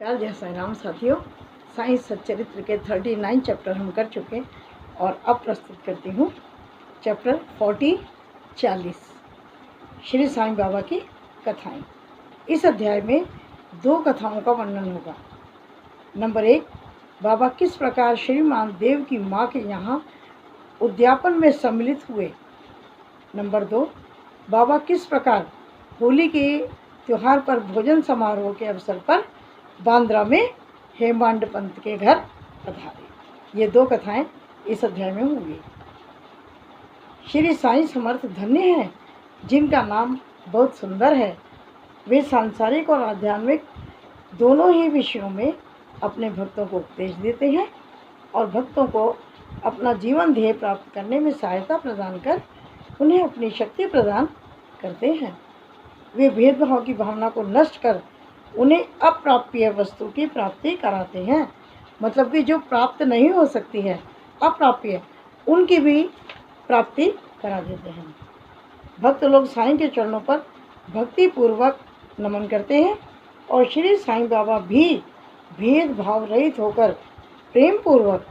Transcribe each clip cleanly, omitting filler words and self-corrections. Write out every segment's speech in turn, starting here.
नमस्कार, जय साई राम साथियों। साईं सच्चरित्र के 39 चैप्टर हम कर चुके और अब प्रस्तुत करती हूँ चैप्टर 40 श्री साईं बाबा की कथाएं। इस अध्याय में 2 कथाओं का वर्णन होगा। नंबर 1, बाबा किस प्रकार श्री मानदेव की माँ के यहाँ उद्यापन में सम्मिलित हुए। नंबर 2, बाबा किस प्रकार होली के त्योहार पर भोजन समारोह के अवसर पर बांद्रा में हेमांड पंत के घर पधारे। ये 2 कथाएं इस अध्याय में होंगी। श्री साईं समर्थ धन्य हैं जिनका नाम बहुत सुंदर है। वे सांसारिक और आध्यात्मिक दोनों ही विषयों में अपने भक्तों को उपदेश देते हैं और भक्तों को अपना जीवन ध्येय प्राप्त करने में सहायता प्रदान कर उन्हें अपनी शक्ति प्रदान करते हैं। वे भेदभाव की भावना को नष्ट कर उन्हें अप्राप्य वस्तु की प्राप्ति कराते हैं। मतलब कि जो प्राप्त नहीं हो सकती है, अप्राप्य, उनकी भी प्राप्ति करा देते हैं। भक्त लोग साईं के चरणों पर भक्ति पूर्वक नमन करते हैं और श्री साईं बाबा भी भेदभाव रहित होकर प्रेम पूर्वक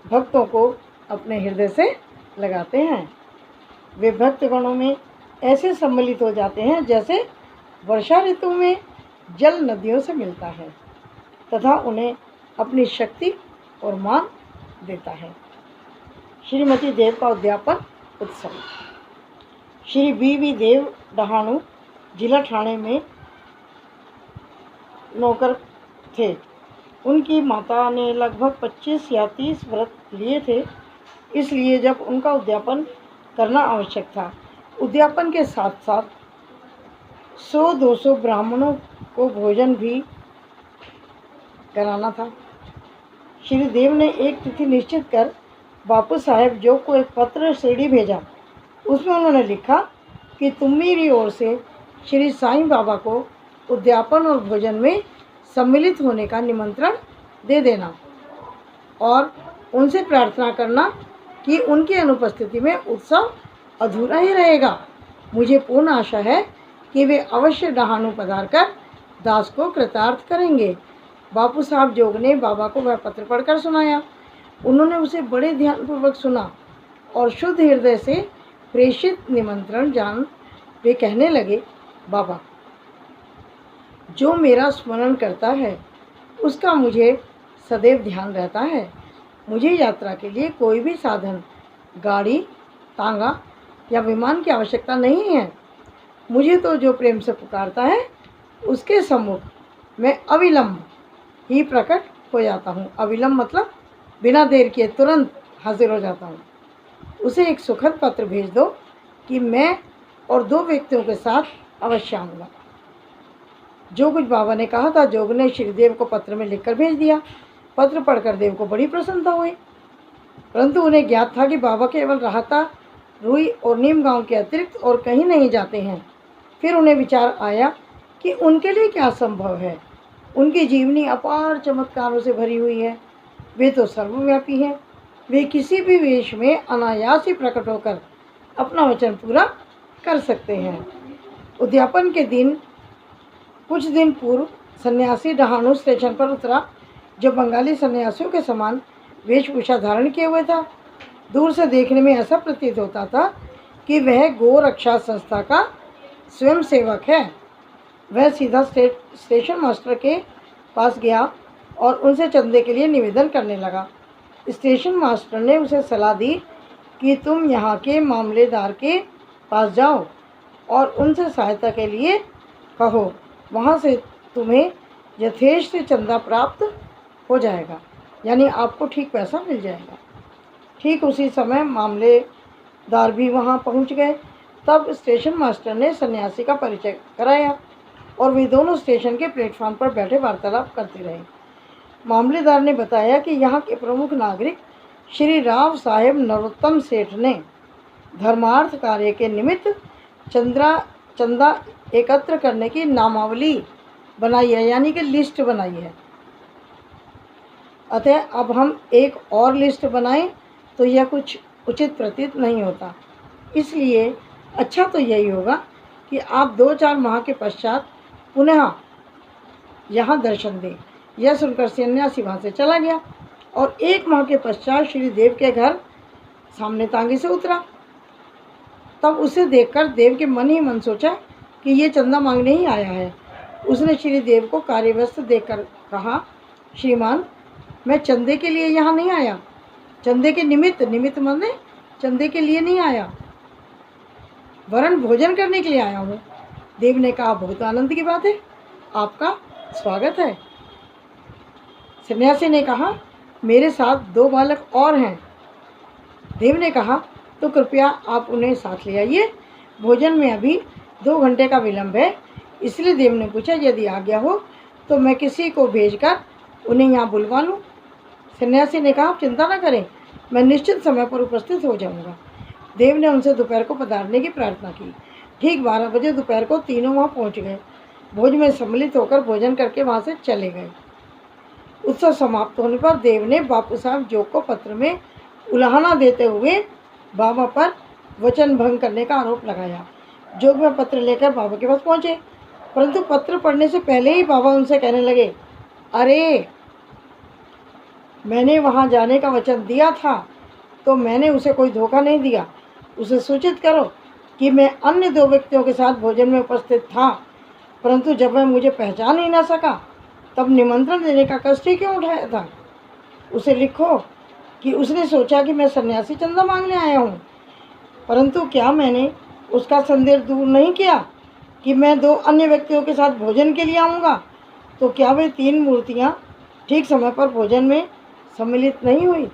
भक्तों को अपने हृदय से लगाते हैं। वे भक्तगणों में ऐसे सम्मिलित हो जाते हैं जैसे वर्षा ऋतु में जल नदियों से मिलता है तथा उन्हें अपनी शक्ति और मान देता है। श्रीमती देव का उद्यापन उत्सव। श्री बी देव डहाणु जिला ठाणे में नौकर थे। उनकी माता ने लगभग 25 या 30 व्रत लिए थे, इसलिए जब उनका उद्यापन करना आवश्यक था, उद्यापन के साथ साथ 100-200 ब्राह्मणों को भोजन भी कराना था। श्री देव ने एक तिथि निश्चित कर बापू साहेब जो को एक पत्र सीढ़ी भेजा। उसमें उन्होंने लिखा कि तुम मेरी ओर से श्री साईं बाबा को उद्यापन और भोजन में सम्मिलित होने का निमंत्रण दे देना और उनसे प्रार्थना करना कि उनकी अनुपस्थिति में उत्सव अधूरा ही रहेगा। मुझे पूर्ण आशा है कि वे अवश्य डहाणु पधार कर दास को कृतार्थ करेंगे। बापू साहब जोग ने बाबा को वह पत्र पढ़कर सुनाया। उन्होंने उसे बड़े ध्यानपूर्वक सुना और शुद्ध हृदय से प्रेषित निमंत्रण जान वे कहने लगे, बाबा, जो मेरा स्मरण करता है उसका मुझे सदैव ध्यान रहता है। मुझे यात्रा के लिए कोई भी साधन, गाड़ी, तांगा या विमान की आवश्यकता नहीं है। मुझे तो जो प्रेम से पुकारता है उसके सम्मुख मैं अविलंब ही प्रकट हो जाता हूँ। अविलंब मतलब बिना देर किए तुरंत हाजिर हो जाता हूँ। उसे एक सुखद पत्र भेज दो कि मैं और 2 व्यक्तियों के साथ अवश्य आऊँगा। जो कुछ बाबा ने कहा था, जोग ने श्रीदेव को पत्र में लिखकर भेज दिया। पत्र पढ़कर देव को बड़ी प्रसन्नता हुई, परंतु उन्हें ज्ञात था कि बाबा केवल राहता, रुई और नीम गांव के अतिरिक्त और कहीं नहीं जाते हैं। फिर उन्हें विचार आया कि उनके लिए क्या संभव है। उनकी जीवनी अपार चमत्कारों से भरी हुई है। वे तो सर्वव्यापी हैं। वे किसी भी वेश में अनायास ही प्रकट होकर अपना वचन पूरा कर सकते हैं। उद्यापन के दिन कुछ दिन पूर्व सन्यासी डहाणु स्टेशन पर उतरा, जो बंगाली सन्यासियों के समान वेशभूषा धारण किए हुए था। दूर से देखने में ऐसा प्रतीत होता था कि वह गो रक्षा संस्था का स्वयं सेवक है। वह सीधा स्टेशन मास्टर के पास गया और उनसे चंदे के लिए निवेदन करने लगा। स्टेशन मास्टर ने उसे सलाह दी कि तुम यहाँ के मामलेदार के पास जाओ और उनसे सहायता के लिए कहो। वहाँ से तुम्हें यथेष्ट चंदा प्राप्त हो जाएगा, यानी आपको ठीक पैसा मिल जाएगा। ठीक उसी समय मामलेदार भी वहाँ पहुँच गए। तब स्टेशन मास्टर ने सन्यासी का परिचय कराया और वे दोनों स्टेशन के प्लेटफॉर्म पर बैठे वार्तालाप करते रहे। मामलेदार ने बताया कि यहाँ के प्रमुख नागरिक श्री राव साहेब नरोत्तम सेठ ने धर्मार्थ कार्य के निमित्त चंदा एकत्र करने की नामावली बनाई है, यानी कि लिस्ट बनाई है। अतः अब हम एक और लिस्ट बनाएं तो यह कुछ उचित प्रतीत नहीं होता। इसलिए अच्छा तो यही होगा कि आप 2-4 माह के पश्चात पुनः यहाँ दर्शन दे। यह सुनकर सन्यासी वहाँ से चला गया और 1 माह के पश्चात श्री देव के घर सामने तांगे से उतरा। तब उसे देखकर देव के मन ही मन सोचा कि ये चंदा मांगने ही आया है। उसने श्री देव को कार्यव्यस्त देखकर कहा, श्रीमान, मैं चंदे के लिए यहाँ नहीं आया, चंदे के निमित्त माने चंदे के लिए नहीं आया, वरन भोजन करने के लिए आया हूँ। देव ने कहा, बहुत आनंद की बात है, आपका स्वागत है। सन्यासी ने कहा, मेरे साथ 2 बालक और हैं। देव ने कहा, तो कृपया आप उन्हें साथ ले आइए, भोजन में अभी 2 घंटे का विलंब है। इसलिए देव ने पूछा, यदि आज्ञा हो तो मैं किसी को भेजकर उन्हें यहाँ बुलवा लूँ। सन्यासी ने कहा, आप चिंता न करें, मैं निश्चित समय पर उपस्थित हो जाऊँगा। देव ने उनसे दोपहर को पधारने की प्रार्थना की। ठीक 12 बजे दोपहर को तीनों वहाँ पहुँच गए। भोज में सम्मिलित होकर भोजन करके वहाँ से चले गए। उत्सव समाप्त होने पर देव ने बापू साहब जोग को पत्र में उलाहना देते हुए बाबा पर वचन भंग करने का आरोप लगाया। जोग में पत्र लेकर बाबा के पास पहुँचे, परंतु पत्र पढ़ने से पहले ही बाबा उनसे कहने लगे, अरे, मैंने वहाँ जाने का वचन दिया था तो मैंने उसे कोई धोखा नहीं दिया। उसे सूचित करो कि मैं अन्य 2 व्यक्तियों के साथ भोजन में उपस्थित था, परंतु जब वह मुझे पहचान ही ना सका तब निमंत्रण देने का कष्ट ही क्यों उठाया था। उसे लिखो कि उसने सोचा कि मैं सन्यासी चंदा मांगने आया हूँ, परंतु क्या मैंने उसका संदेह दूर नहीं किया कि मैं 2 अन्य व्यक्तियों के साथ भोजन के लिए आऊँगा, तो क्या वे 3 मूर्तियाँ ठीक समय पर भोजन में सम्मिलित नहीं हुई।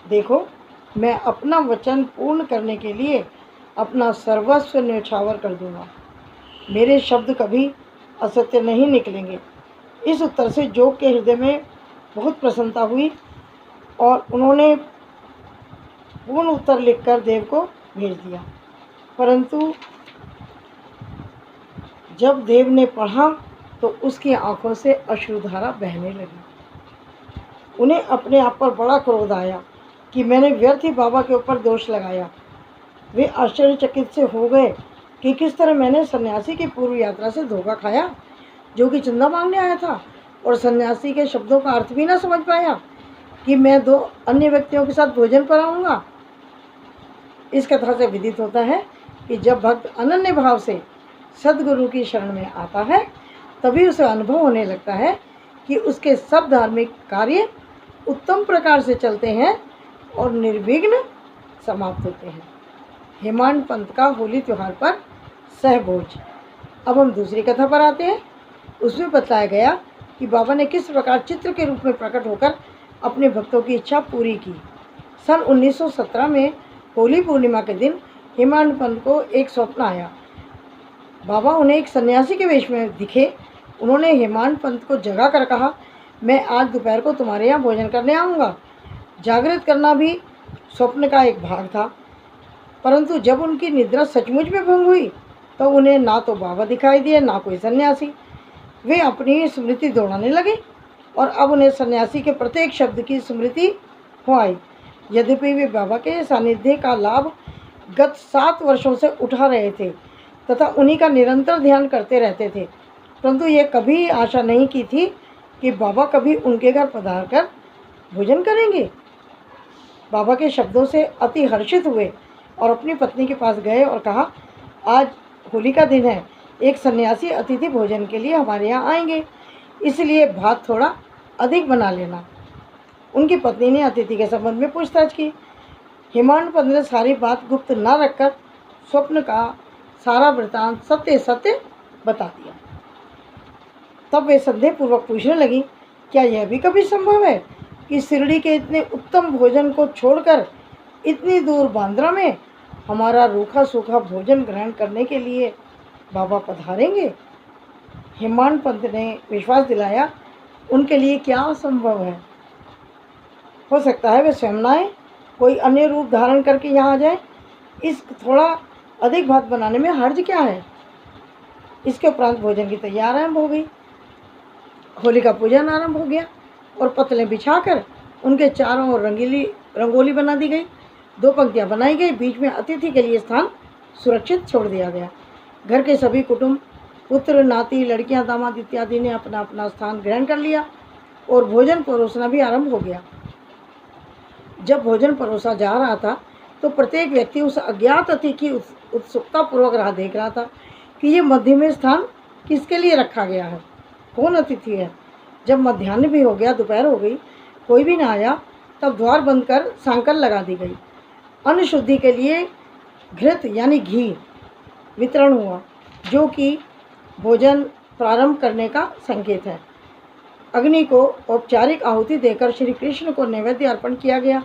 देखो, मैं अपना वचन पूर्ण करने के लिए अपना सर्वस्व न्यौछावर कर दूंगा, मेरे शब्द कभी असत्य नहीं निकलेंगे। इस उत्तर से जोग के हृदय में बहुत प्रसन्नता हुई और उन्होंने पूर्ण उत्तर लिखकर देव को भेज दिया। परंतु जब देव ने पढ़ा तो उसकी आंखों से अश्रुधारा बहने लगी। उन्हें अपने आप पर बड़ा क्रोध आया कि मैंने व्यर्थ ही बाबा के ऊपर दोष लगाया। वे आश्चर्यचकित से हो गए कि किस तरह मैंने सन्यासी की पूर्व यात्रा से धोखा खाया, जो कि चंदा मांगने आया था, और सन्यासी के शब्दों का अर्थ भी ना समझ पाया कि मैं 2 अन्य व्यक्तियों के साथ भोजन पर आऊँगा। इस कथा से विदित होता है कि जब भक्त अनन्य भाव से सद्गुरु की शरण में आता है तभी उसे अनुभव होने लगता है कि उसके सब धार्मिक कार्य उत्तम प्रकार से चलते हैं और निर्विघ्न समाप्त होते हैं। हेमांड पंत का होली त्यौहार पर सहभोज। अब हम दूसरी कथा पर आते हैं। उसमें बताया गया कि बाबा ने किस प्रकार चित्र के रूप में प्रकट होकर अपने भक्तों की इच्छा पूरी की। सन 1917 में होली पूर्णिमा के दिन हेमांड पंत को एक स्वप्न आया। बाबा उन्हें एक सन्यासी के वेश में दिखे। उन्होंने हेमांड पंत को जगा कर कहा, मैं आज दोपहर को तुम्हारे यहाँ भोजन करने आऊँगा। जागृत करना भी स्वप्न का एक भाग था, परंतु जब उनकी निद्रा सचमुच में भंग हुई तो उन्हें ना तो बाबा दिखाई दिए ना कोई सन्यासी। वे अपनी स्मृति दौड़ाने लगे और अब उन्हें सन्यासी के प्रत्येक शब्द की स्मृति हो आई। यद्यपि वे बाबा के सानिध्य का लाभ गत 7 वर्षों से उठा रहे थे तथा उन्हीं का निरंतर ध्यान करते रहते थे, परंतु ये कभी आशा नहीं की थी कि बाबा कभी उनके घर पधार कर भोजन करेंगे। बाबा के शब्दों से अति हर्षित हुए और अपनी पत्नी के पास गए और कहा, आज होली का दिन है, एक सन्यासी अतिथि भोजन के लिए हमारे यहाँ आएंगे, इसलिए भात थोड़ा अधिक बना लेना। उनकी पत्नी ने अतिथि के संबंध में पूछताछ की। हेमांड पंत ने सारी बात गुप्त न रखकर स्वप्न का सारा वृतांत सत्य सत्य बता दिया। तब वे संदेह पूर्वक पूछने लगी, क्या यह भी कभी संभव है कि शिरडी के इतने उत्तम भोजन को छोड़कर इतनी दूर बांद्रा में हमारा रूखा सूखा भोजन ग्रहण करने के लिए बाबा पधारेंगे। हेमांड पंत ने विश्वास दिलाया, उनके लिए क्या असंभव है। हो सकता है वे स्वयं आए, कोई अन्य रूप धारण करके यहाँ आ जाए। इस थोड़ा अधिक भात बनाने में हर्ज क्या है। इसके उपरांत भोजन की तैयारी आरंभ हो गई। होली का पूजन आरंभ हो गया और पतलें बिछाकर उनके चारों ओर रंगोली बना दी गई। 2 पंक्तियाँ बनाई गई, बीच में अतिथि के लिए स्थान सुरक्षित छोड़ दिया गया। घर के सभी कुटुंब पुत्र नाती लड़कियां दामाद इत्यादि ने अपना अपना स्थान ग्रहण कर लिया और भोजन परोसना भी आरंभ हो गया। जब भोजन परोसा जा रहा था तो प्रत्येक व्यक्ति उस अज्ञात अतिथि की उत्सुकता पूर्वक राह देख रहा था कि ये मध्य में स्थान किसके लिए रखा गया है, कौन अतिथि है। जब मध्याह्न भी हो गया, दोपहर हो गई, कोई भी ना आया, तब द्वार बंद कर सांकल लगा दी गई। अन्न शुद्धि के लिए घृत यानी घी वितरण हुआ, जो कि भोजन प्रारंभ करने का संकेत है। अग्नि को औपचारिक आहुति देकर श्री कृष्ण को नैवेद्य अर्पण किया गया।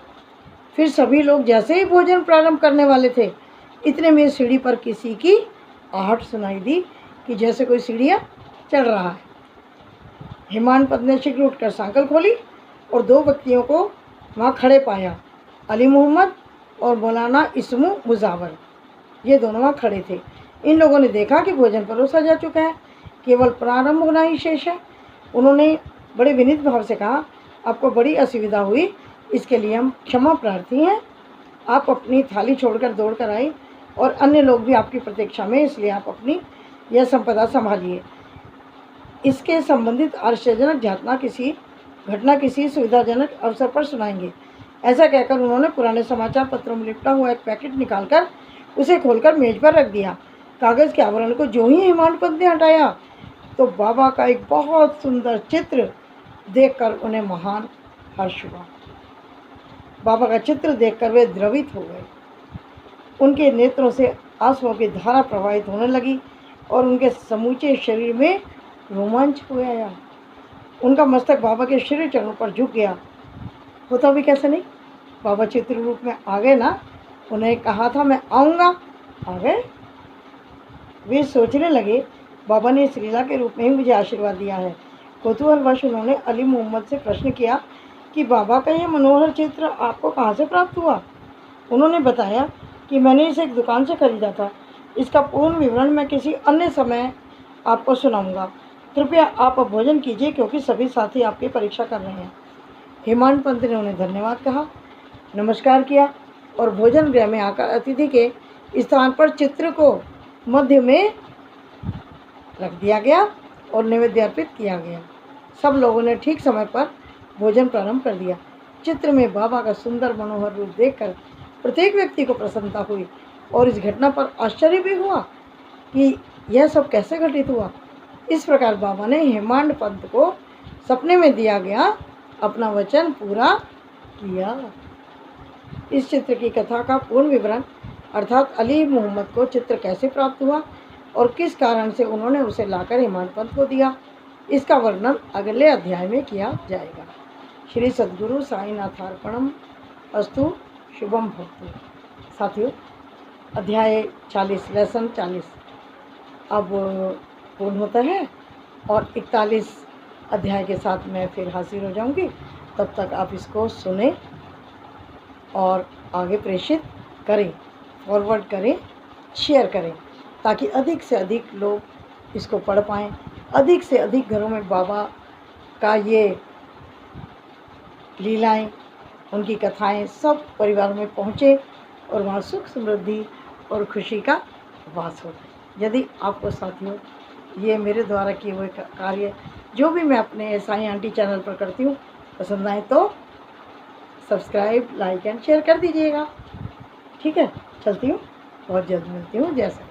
फिर सभी लोग जैसे ही भोजन प्रारंभ करने वाले थे, इतने में सीढ़ी पर किसी की आहट सुनाई दी कि जैसे कोई सीढ़ियाँ चढ़ रहा है। हेमानपद ने शीघ्र उठकर सांकल खोली और दो व्यक्तियों को वहाँ खड़े पाया, अली मोहम्मद और मौलाना इस्मू मुजावर। ये दोनों वहाँ खड़े थे। इन लोगों ने देखा कि भोजन परोसा जा चुका है, केवल प्रारंभ होना ही शेष है। उन्होंने बड़े विनीत भाव से कहा, आपको बड़ी असुविधा हुई, इसके लिए हम क्षमा प्रार्थी हैं। आप अपनी थाली छोड़कर दौड़ कर आई और अन्य लोग भी आपकी प्रतीक्षा में, इसलिए आप अपनी यह संपदा संभालिए। इसके संबंधित आश्चर्यजनक घटना किसी सुविधाजनक अवसर पर सुनाएंगे। ऐसा कहकर उन्होंने पुराने समाचार पत्रों में लिपटा हुआ एक पैकेट निकालकर उसे खोलकर मेज पर रख दिया। कागज़ के आवरण को जो ही हेमानपद ने हटाया तो बाबा का एक बहुत सुंदर चित्र देखकर उन्हें महान हर्ष हुआ। बाबा का चित्र देखकर वे द्रवित हो गए। उनके नेत्रों से आंसुओं की धारा प्रवाहित होने लगी और उनके समूचे शरीर में रोमांच हो आया। उनका मस्तक बाबा के श्री चरणों पर झुक गया। होता भी कैसे नहीं, बाबा चित्र रूप में आ गए ना। उन्हें कहा था मैं आऊँगा, आ गए। वे सोचने लगे, बाबा ने इस लीला के रूप में ही मुझे आशीर्वाद दिया है। कौतूहलवश उन्होंने अली मोहम्मद से प्रश्न किया कि बाबा का यह मनोहर चित्र आपको कहाँ से प्राप्त हुआ। उन्होंने बताया कि मैंने इसे एक दुकान से खरीदा था। इसका पूर्ण विवरण मैं किसी अन्य समय आपको सुनाऊंगा। कृपया आप भोजन कीजिए, क्योंकि सभी साथी आपकी परीक्षा कर रहे हैं। हेमानपंत ने उन्हें धन्यवाद कहा, नमस्कार किया और भोजन गृह में आकर अतिथि के स्थान पर चित्र को मध्य में रख दिया गया और नैवेद्य अर्पित किया गया। सब लोगों ने ठीक समय पर भोजन प्रारंभ कर दिया। चित्र में बाबा का सुंदर मनोहर रूप देखकर प्रत्येक व्यक्ति को प्रसन्नता हुई और इस घटना पर आश्चर्य भी हुआ कि यह सब कैसे घटित हुआ। इस प्रकार बाबा ने हेमानपंत को सपने में दिया गया अपना वचन पूरा किया। इस चित्र की कथा का पूर्ण विवरण अर्थात अली मोहम्मद को चित्र कैसे प्राप्त हुआ और किस कारण से उन्होंने उसे लाकर हेमानपंत को दिया, इसका वर्णन अगले अध्याय में किया जाएगा। श्री सद्गुरु साईनाथार्पणम अस्तु। शुभम भवतु। साथियों, अध्याय 40 लेसन 40 अब पूर्ण होता है और 41 अध्याय के साथ मैं फिर हाजिर हो जाऊंगी। तब तक आप इसको सुने और आगे प्रेषित करें, फॉरवर्ड करें, शेयर करें, ताकि अधिक से अधिक लोग इसको पढ़ पाएँ। अधिक से अधिक घरों में बाबा का ये लीलाएं, उनकी कथाएं सब परिवारों में पहुँचे और वहाँ सुख समृद्धि और खुशी का वास हो। यदि आपको साथियों ये मेरे द्वारा किए हुए कार्य जो भी मैं अपने साई आंटी चैनल पर करती हूँ पसंद आए तो सब्सक्राइब, लाइक एंड शेयर कर दीजिएगा। ठीक है, चलती हूँ, बहुत जल्द मिलती हूँ। जैसा